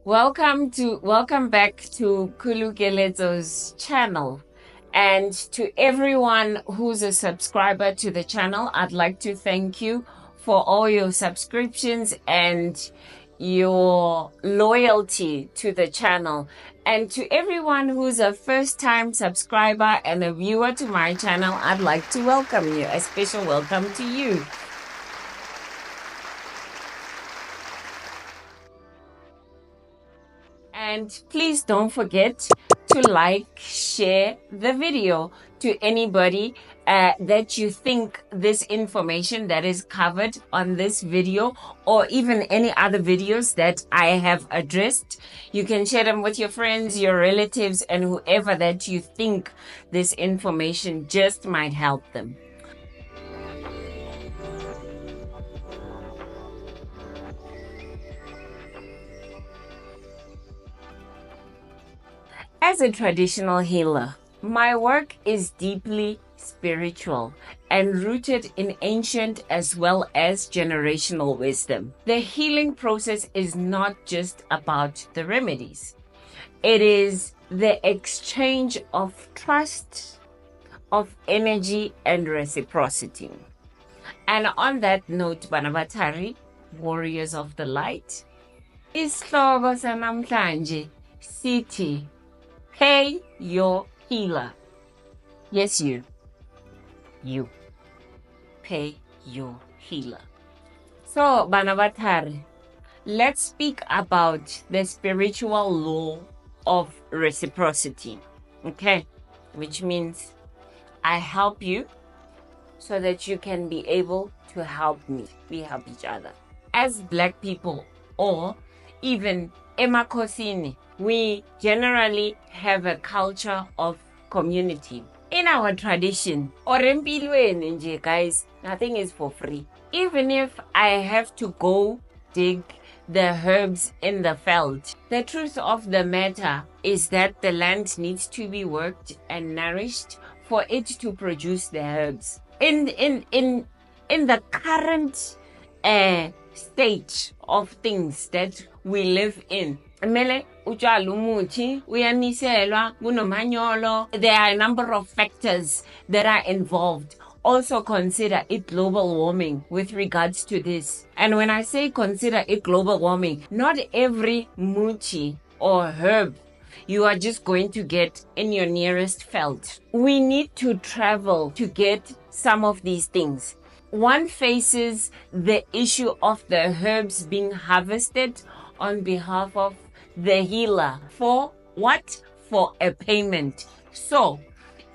Welcome back to Kulukeleto's channel. And to everyone who's a subscriber to the channel, I'd like to thank you for all your subscriptions and your loyalty to the channel. And to everyone who's a first-time subscriber and a viewer to my channel, I'd like to welcome you. A special welcome to you. And please don't forget to like, share the video to anybody that you think this information that is covered on this video or even any other videos that I have addressed. You can share them with your friends, your relatives, and whoever that you think this information just might help them. As a traditional healer, my work is deeply spiritual and rooted in ancient as well as generational wisdom. The healing process is not just about the remedies. It is the exchange of trust, of energy, and reciprocity. And on that note, Banabatari, warriors of the light, isihloko sanamhlanje sithi pay your healer. Yes, you. Pay your healer. So, Banavatari, let's speak about the spiritual law of reciprocity. Okay? Which means I help you so that you can be able to help me. We help each other. As Black people, or even emakosini, we generally have a culture of community. In our tradition, or empilweni guys, nothing is for free. Even if I have to go dig the herbs in the field, the truth of the matter is that the land needs to be worked and nourished for it to produce the herbs. In the current state of things that we live in, there are a number of factors that are involved. Also consider it global warming with regards to this. And when I say consider it global warming, not every muchi or herb you are just going to get in your nearest field. We need to travel to get some of these things. One faces the issue of the herbs being harvested on behalf of the healer. For what? For a payment. So,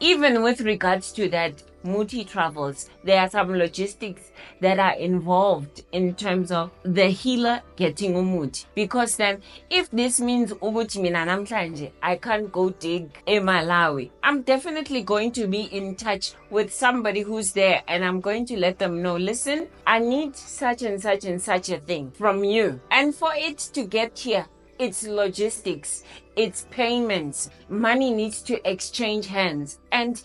even with regards to that, Muti travels, there are some logistics that are involved in terms of the healer getting umuti. Because then, if this means ubuti mina namhlanje, I can't go dig in Malawi, I'm definitely going to be in touch with somebody who's there, and I'm going to let them know, listen, I need such and such and such a thing from you. And for it to get here, it's logistics, it's payments, money needs to exchange hands. And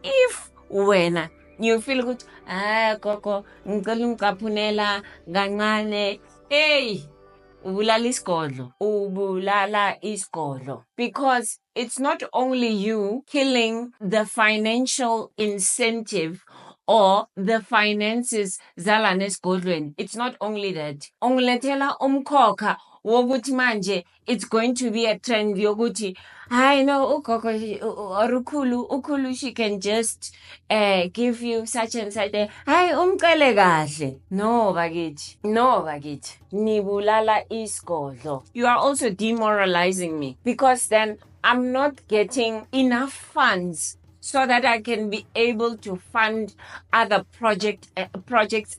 if when you feel good, koko, ngicela ungikaphunela kancane, hey, ubulala isikolo. Because it's not only you killing the financial incentive or the finances zalana esigodlweni. It's not only that. Ungilethela umkhokha wokuthi manje it's going to be a trend yokuthi I know ukhulu she can just give you such and such a umcele kahle. No bakithi nibulala isigodlo. You are also demoralizing me, because then I'm not getting enough funds so that I can be able to fund other projects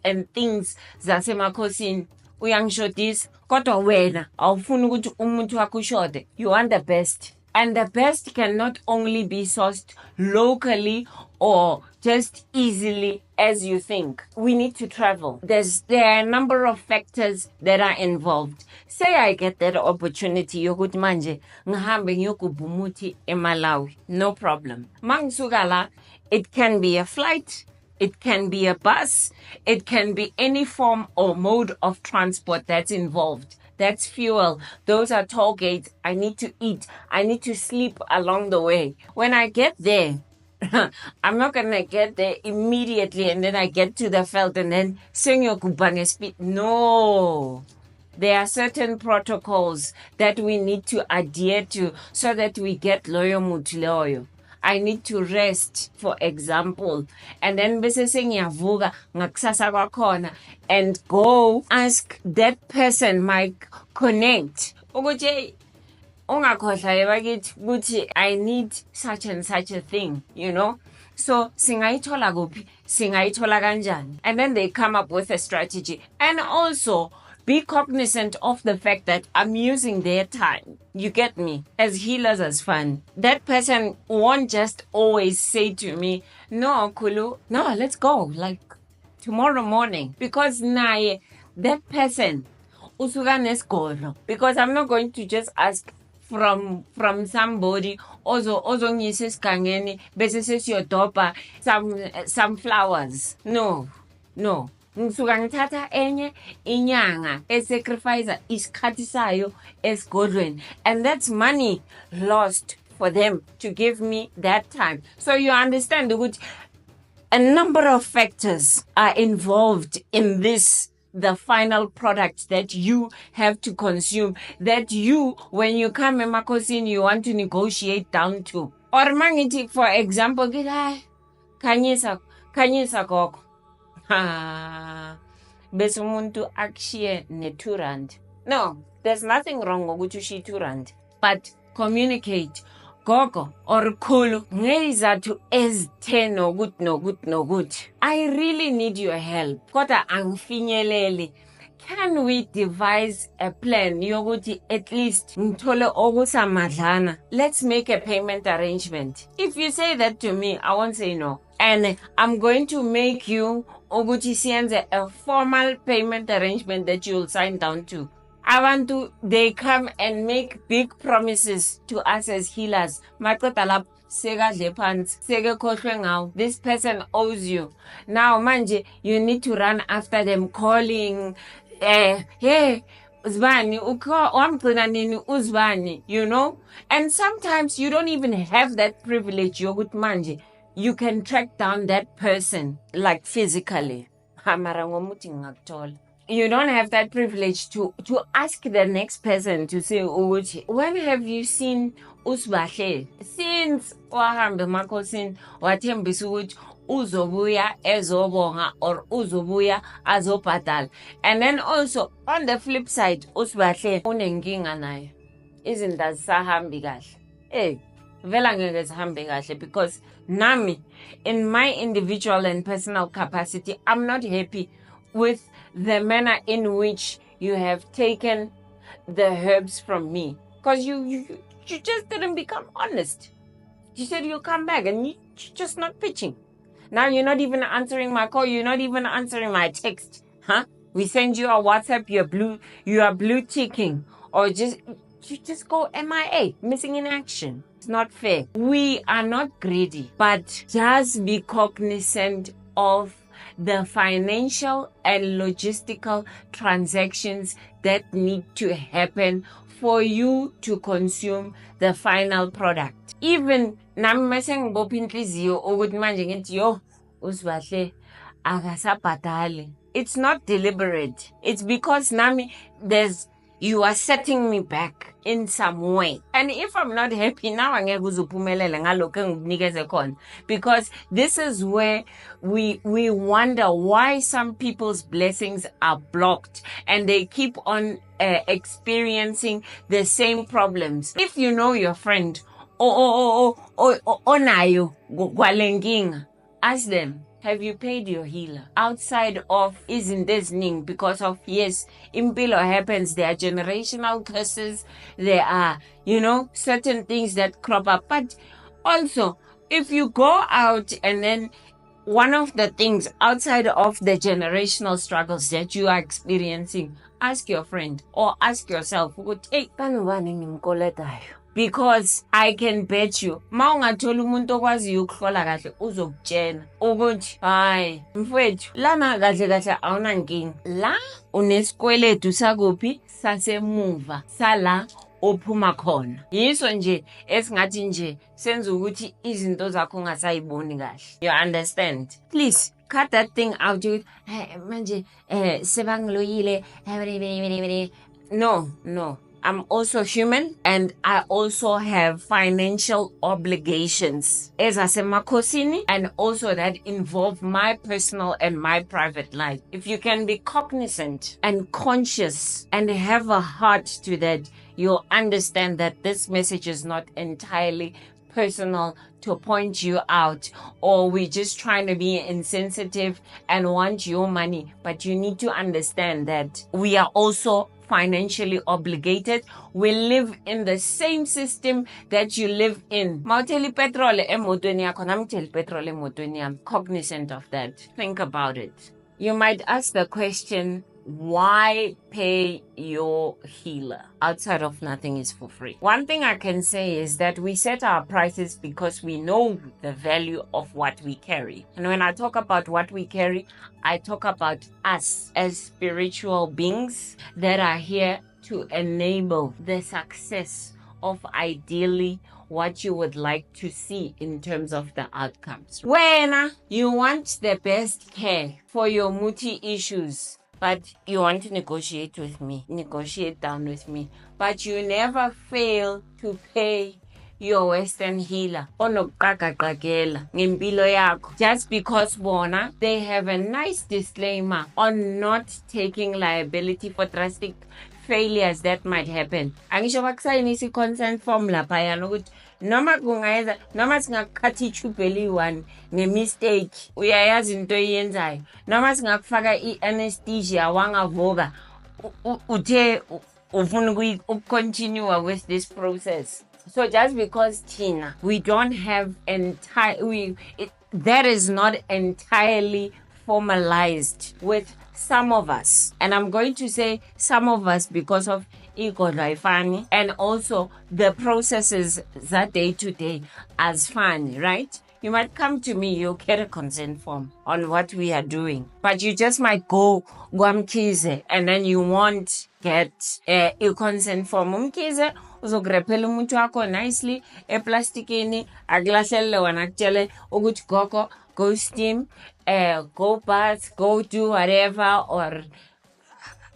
and things zasemakhosini. Uyangishodisa kodwa wena awufuni ukuthi umuntu wakho ushode. You want the best, and the best cannot only be sourced locally or just easily as you think. We need to travel. There are a number of factors that are involved. Say I get that opportunity yokuthi manje ngihambe ngiyogubha umuthi eMalawi, no problem. Mangisuka la, it can be a flight, it can be a bus, it can be any form or mode of transport that's involved. That's fuel. Those are toll gates. I need to eat. I need to sleep along the way. When I get there, I'm not going to get there immediately and then I get to the veld and then sing your kubane speed. No. There are certain protocols that we need to adhere to so that we get loyo mutloyo. I need to rest, for example. And then bese sengiyavuka ngakusasa kwakhona and go ask that person, my connect. Ukuthi ungakhohlwa bakithi ukuthi I need such and such a thing, you know? So singayithola kuphi? Singayithola kanjani? And then they come up with a strategy. And also be cognizant of the fact that I'm using their time. You get me? As healers, as fun. That person won't just always say to me, no, Kulu, no, let's go. Like tomorrow morning. Because naye, that person, usuka nesigolo. Because I'm not going to just ask from somebody ozo ngise sigangeni bese sesiyodopa some flowers. No. Ngisuka ngithatha enye inyanga esacrifice isikhathi sayo esigodlweni, and that's money lost for them to give me that time. So you understand ukuthi a number of factors are involved in this, the final product that you have to consume, that you, when you come emakosini, you want to negotiate down to. Or mangithi, for example, khanyisa gogo. Bese umuntu akushiye ne-2 rand. No, there's nothing wrong ngokuthi ushiye 2 rand. But communicate. Gogo or Khulu, ngezathu ezitheno nokuthi. I really need your help. Kodwa angifinyeleli. Can we devise a plan yokuthi at least ngithole okusamadlana? Let's make a payment arrangement. If you say that to me, I won't say no. And I'm going to make you ukuthi siyenze a formal payment arrangement that you'll sign down to. They come and make big promises to us as healers. This person owes you. Now, manje, you need to run after them, calling, hey, Uzbani, Uzbani, you know? And sometimes you don't even have that privilege, Yogut Manje. You can track down that person, like physically. You don't have that privilege to ask the next person to say, when have you seen Usbahle? Since wahambe makosin wathembisa ukuthi uzobuya ezobonga or uzobuya azobhadala. And then also on the flip side, Usbahle unenkinga naye. Izinto zisahambi kahle. Vela ngeke zihambe kahle because nami, in my individual and personal capacity, I'm not happy with the manner in which you have taken the herbs from me. Because you just didn't become honest. You said you'll come back and you're just not pitching. Now you're not even answering my call. You're not even answering my text. Huh? We send you a WhatsApp, you are blue ticking. Or you just go MIA, missing in action. It's not fair. We are not greedy, but just be cognizant of the financial and logistical transactions that need to happen for you to consume the final product. Even nami mase ngibopha inhliziyo ukuthi manje ngithi yo usibahle akasabhadali. It's not deliberate. It's because nami you are setting me back in some way. And if I'm not happy now, angeke uzuphumelele ngalokho engikunikeze khona. Because this is where we wonder why some people's blessings are blocked and they keep on experiencing the same problems. If you know your friend, onayo kwalenkinga, ask them, have you paid your healer? Outside of isn't this ning because of yes, impilo happens, there are generational curses, there are, certain things that crop up. But also, if you go out and then one of the things outside of the generational struggles that you are experiencing, ask your friend or ask yourself, hey, because I can bet you, ma ungathola umuntu okwaziyo ukuhlola kahle uzokutshela ukuthi hayi mfowethu lana kahle awunankinga la unesikweletu sakuphi sasemuva sala ophuma khona. Yiso nje esingathi nje senza ukuthi izinto zakho ungasayiboni kahle. You understand? Please cut that thing out. Manje sebangiloyile. No. I'm also human and I also have financial obligations as asemakhosini, and also that involve my personal and my private life. If you can be cognizant and conscious and have a heart to that, you'll understand that this message is not entirely personal to point you out, or we're just trying to be insensitive and want your money. But you need to understand that we are also financially obligated. We live in the same system that you live in. Mauteli petrol emotweni yakho, namteli petrol emotweni yami. Cognizant of that. Think about it. You might ask the question, why pay your healer? Outside of nothing is for free. One thing I can say is that we set our prices because we know the value of what we carry. And when I talk about what we carry, I talk about us as spiritual beings that are here to enable the success of ideally what you would like to see in terms of the outcomes. When you want the best care for your muti issues, but you want to negotiate with me, negotiate down with me, but you never fail to pay your Western healer just because they have a nice disclaimer on not taking liability for drastic failures that might happen. Angisho bakusayinisa i-consent form laphayana ukuthi noma kungayeza noma singakukhathi ichubheli one nge-mistake uyayazi into oyenzayo, noma singakufaka i-anesthesia wangavuka uthe ufuna ukucontinue with this process. So just because Tina, we don't have that is not entirely formalized with some of us. And I'm going to say some of us because of ego laifani, and also the processes that day to day as fun, right? You might come to me, you'll get a consent form on what we are doing, but you just might go Guamkize and then you won't get a consent form. Umkize uzokurephela umuntu wakho nicely eplastikini aglahlele wena kutshele ukuthi gogo go steam, go bath, go do whatever, or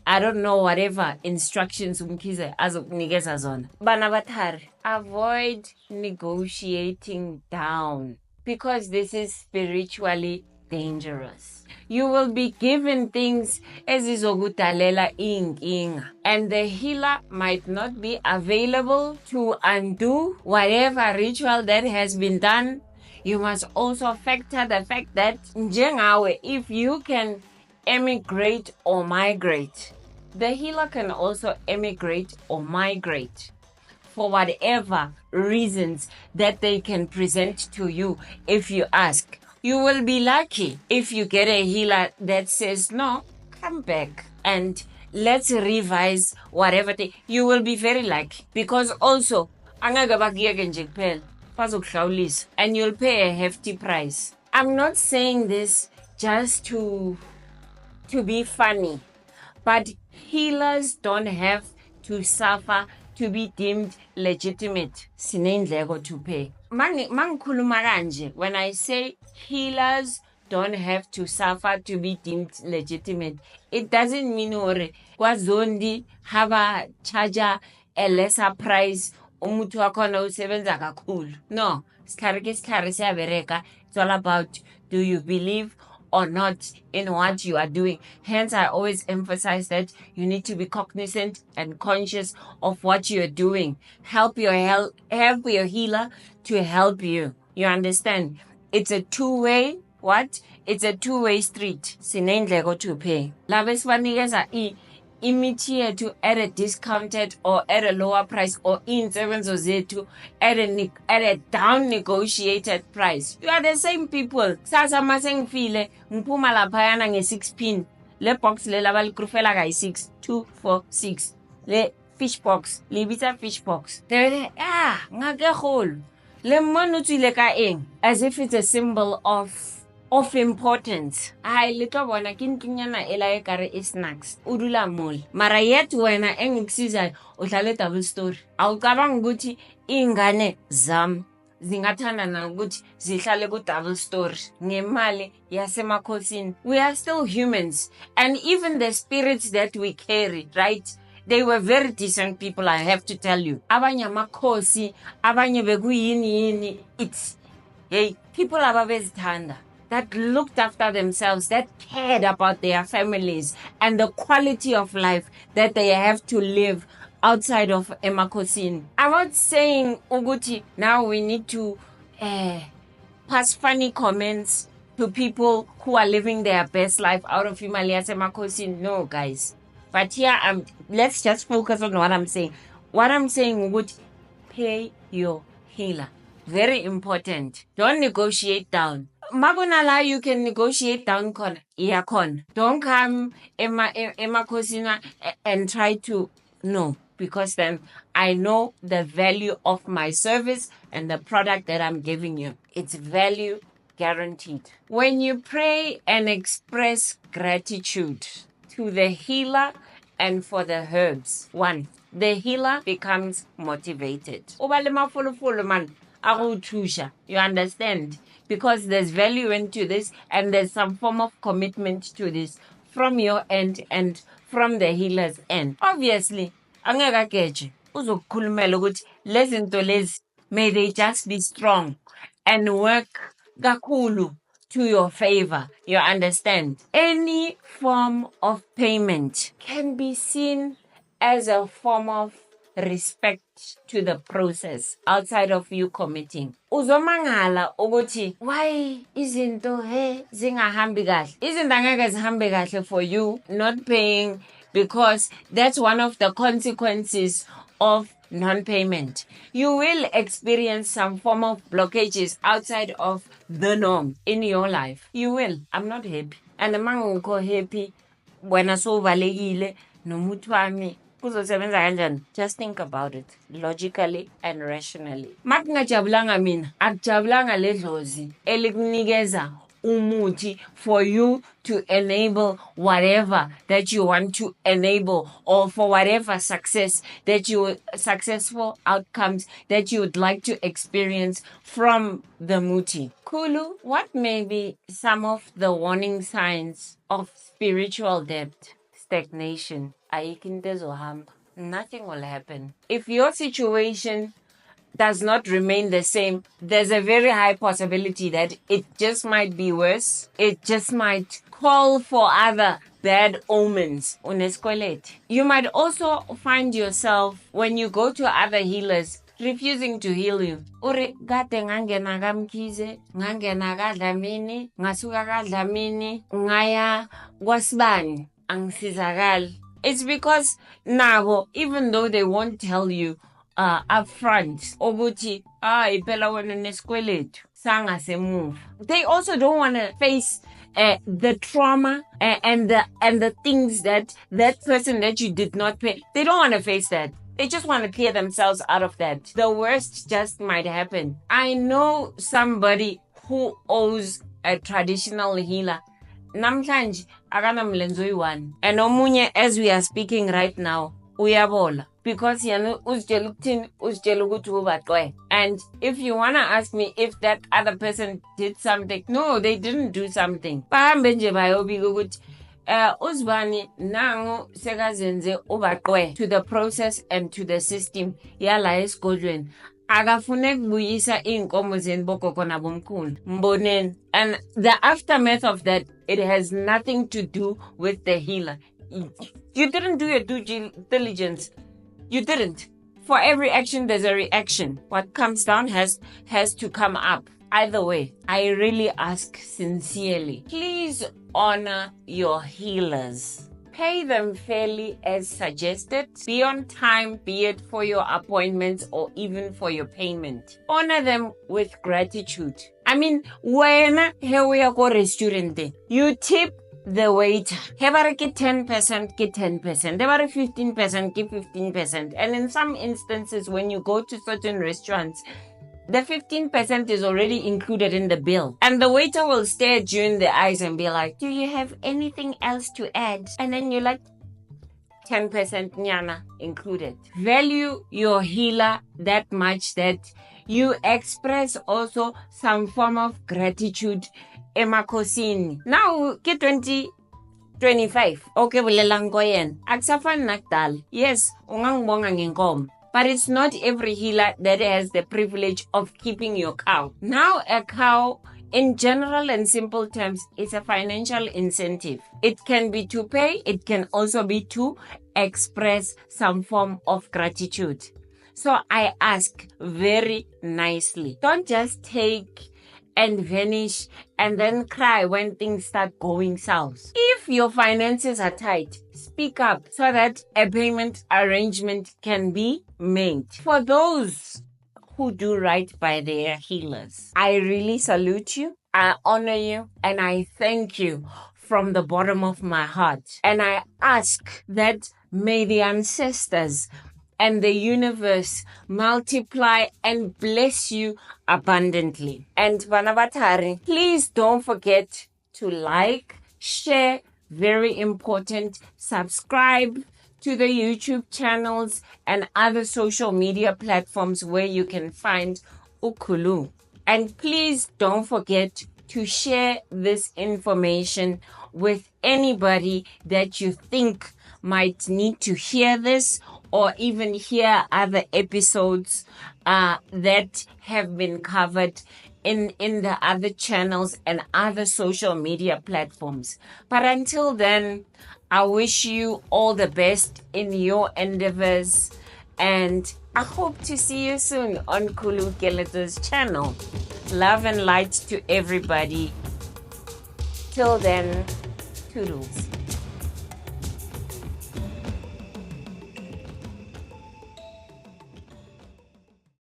I don't know, whatever instructions umkhize azokunikeza zona. Bana bathari, avoid negotiating down because this is spiritually dangerous. You will be given things ezizokudalela inkinga, and the healer might not be available to undo whatever ritual that has been done. You must also factor the fact that njengawe, if you can emigrate or migrate, the healer can also emigrate or migrate for whatever reasons that they can present to you if you ask. You will be lucky if you get a healer that says, no, come back and let's revise whatever. You will be very lucky because also, and you'll pay a hefty price. I'm not saying this just to be funny, but healers don't have to suffer to be deemed legitimate. Sinendleko to pay. Mangikhuluma kanje, when I say healers don't have to suffer to be deemed legitimate, it doesn't mean ore kwazondi haba charger a lesser price umuntu wakhona usebenza kakhulu. No, sikhari siyabereka. It's all about, do you believe or not in what you are doing? Hence, I always emphasize that you need to be cognizant and conscious of what you're doing. Help your healer to help you. You understand? It's a two-way, what? It's a two-way street. Sinendleko to pay. Labeswanikeza imithi yethu at a discounted or at a lower price, or insebenzo zethu at a down negotiated price. You are the same people. Sasa masengifile ngiphuma laphayana nge-6 pin. Le box le labalikrufela kayi-6, 2, 4, 6. Le fish box, libita fish box. Ngakeholo. Le monu tswile ka eng, as if it's a symbol of of importance. Hai litlo bona ke ntlunyana ela e kare e snacks. Udula mall. Mara yet wena engikusizayo udlale double story. Awucabanga ukuthi ingane zam zingathandana ukuthi zihlale ku double story ngemali yasemakhosini. We are still humans, and even the spirits that we carry, right? They were very decent people, I have to tell you. Abanye amakhosi, abanye bekuyini. It's, hey, people ababezithanda, that looked after themselves, that cared about their families and the quality of life that they have to live outside of emakhosini. I'm not saying Uguti now we need to pass funny comments to people who are living their best life out of Himalayas emakhosini. No, guys. But here, let's just focus on what I'm saying. What I'm saying would pay your healer. Very important. Don't negotiate down. Magunala, you can negotiate down con. Yeah, con. Don't come emakhosina and try to, no, because then I know the value of my service and the product that I'm giving you. It's value guaranteed. When you pray and express gratitude to the healer and for the herbs, one, the healer becomes motivated. You understand? Because there's value into this and there's some form of commitment to this from your end and from the healer's end. Obviously, may they just be strong and work kakhulu to your favor. You understand? Any form of payment can be seen as a form of respect to the process outside of you committing. Uzomangala ukuthi why izinto zingahambi kahle. Izinto angeke zihambe kahle for you not paying, because that's one of the consequences of non-payment. You will experience some form of blockages outside of the norm in your life. You will. I'm not happy. And amangukho happy wena sovalekile nomuntu wami kuzosebenza kanjani? Just think about it logically and rationally. Makungajabulanga mina, akujabulanga ledlozi elikunikeza umuthi for you to enable whatever that you want to enable, or for whatever successful outcomes that you would like to experience from the muti. Kulu, what may be some of the warning signs of spiritual debt? Stagnation. Nothing will happen. If your situation does not remain the same, there's a very high possibility that it just might be worse. It just might call for other bad omens. You might also find yourself, when you go to other healers, refusing to heal you. Uri gade ngangena kamkhize, ngangena kadlamini, ngasuka kadlamini, ngaya kwasibani, angisizakali. It's because nabo, even though they won't tell you upfront, ukuthi iphela wena nesikweletu sanga semove. They also don't want to face the trauma and the things that person that you did not pay. They don't want to face that. They just want to clear themselves out of that. The worst just might happen. I know somebody who owes a traditional healer. Namhlanje akanamlenze oyi-1. And omunye, as we are speaking right now, uyabola. Because yena uzitshela ukuthini, uzitshela ukuthi ubaqwe. And if you want to ask me if that other person did something, no, they didn't do something. Bahambe nje bayobika ukuthi uzibani nangu sekazenze ubaqwe to the process and to the system yala esigodlweni. Akafuneki buyisa inkomo zeniboko nabomkhulu mboneni. And the aftermath of that, it has nothing to do with the healer. You didn't do your due diligence. You didn't. For every action, there's a reaction. What comes down has to come up. Either way, I really ask sincerely, please honor your healers. Pay them fairly as suggested. Be on time, be it for your appointments or even for your payment. Honor them with gratitude. I mean, when here we are go restaurant, you tip the waiter. Hebare get 10%, get 10%. Hebare 15%, get 15%. And in some instances, when you go to certain restaurants, the 15% is already included in the bill. And the waiter will stare at you in the eyes and be like, do you have anything else to add? And then you're like, 10% nyana included. Value your healer that much that you express also some form of gratitude emakosini. Now, ke 2025. Okay, bulelang ko yen. Aksafan nakdal. Yes, ungangibonga ngenkomo. But it's not every healer that has the privilege of keeping your cow. Now, a cow, in general and simple terms, is a financial incentive. It can be to pay. It can also be to express some form of gratitude. So I ask very nicely, don't just take and vanish and then cry when things start going south. If your finances are tight, speak up so that a payment arrangement can be made. For those who do right by their healers, I really salute you, I honor you, and I thank you from the bottom of my heart. And I ask that may the ancestors and the universe multiply and bless you abundantly. And Vanavatari, please don't forget to like, share, very important, subscribe to the YouTube channels and other social media platforms where you can find Ukulu. And please don't forget to share this information with anybody that you think might need to hear this or even hear other episodes that have been covered in the other channels and other social media platforms. But until then, I wish you all the best in your endeavors, and I hope to see you soon on Kulu Keleto's channel. Love and light to everybody. Till then, toodles.